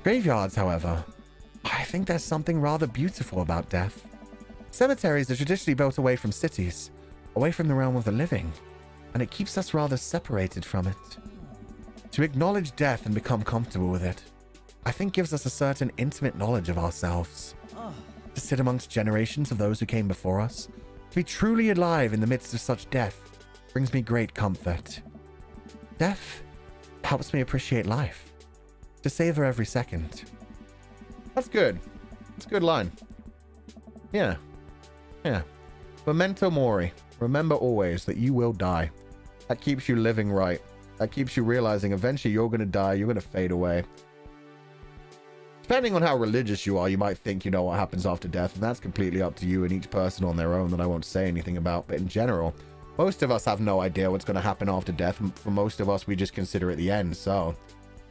Graveyards, however, I think there's something rather beautiful about death. Cemeteries are traditionally built away from cities, away from the realm of the living, and it keeps us rather separated from it. To acknowledge death and become comfortable with it, I think gives us a certain intimate knowledge of ourselves. To sit amongst generations of those who came before us, to be truly alive in the midst of such death, brings me great comfort. Death helps me appreciate life, to savor every second. That's good. It's a good line. Yeah. Yeah. Memento mori. Remember always that you will die. That keeps you living right. That keeps you realizing eventually you're going to die. You're going to fade away. Depending on how religious you are, you might think you know what happens after death, and that's completely up to you and each person on their own that I won't say anything about. But in general, most of us have no idea what's going to happen after death. For most of us, we just consider it the end. So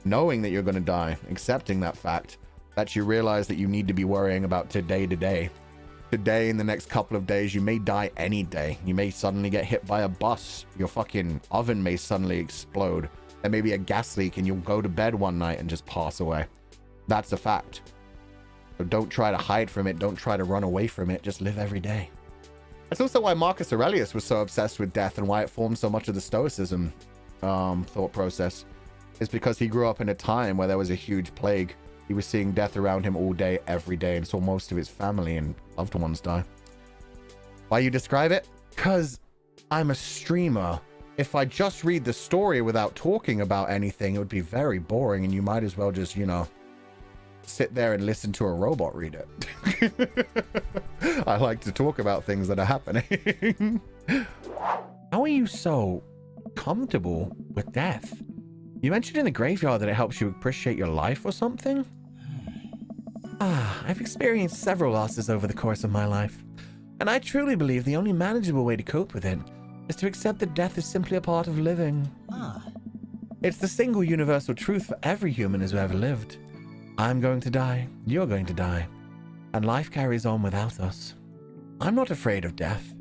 knowing that you're going to die, accepting that fact, that you realize that you need to be worrying about today to day. Today, in the next couple of days, you may die any day. You may suddenly get hit by a bus. Your fucking oven may suddenly explode. There may be a gas leak and you'll go to bed one night and just pass away. That's a fact. So don't try to hide from it. Don't try to run away from it. Just live every day. That's also why Marcus Aurelius was so obsessed with death and why it formed so much of the Stoicism thought process. It's because he grew up in a time where there was a huge plague. He was seeing death around him all day, every day, and saw most of his family and loved ones die. Why you describe it? Because I'm a streamer. If I just read the story without talking about anything, it would be very boring, and you might as well just, you know, sit there and listen to a robot read it. I like to talk about things that are happening. How are you so comfortable with death? You mentioned in the graveyard that it helps you appreciate your life or something? I've experienced several losses over the course of my life, and I truly believe the only manageable way to cope with it is to accept that death is simply a part of living. It's the single universal truth for every human who's ever lived. I'm going to die, you're going to die, and life carries on without us. I'm not afraid of death.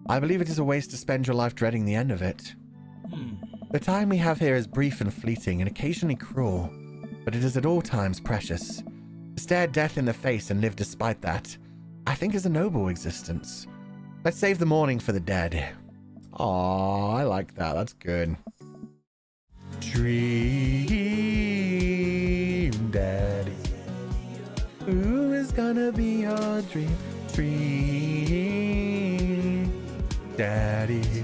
I believe it is a waste to spend your life dreading the end of it. The time we have here is brief and fleeting and occasionally cruel, but it is at all times precious. To stare death in the face and live despite that, I think is a noble existence. Let's save the mourning for the dead. Aww, I like that. That's good. Dream daddy. Who is gonna be your dream daddy?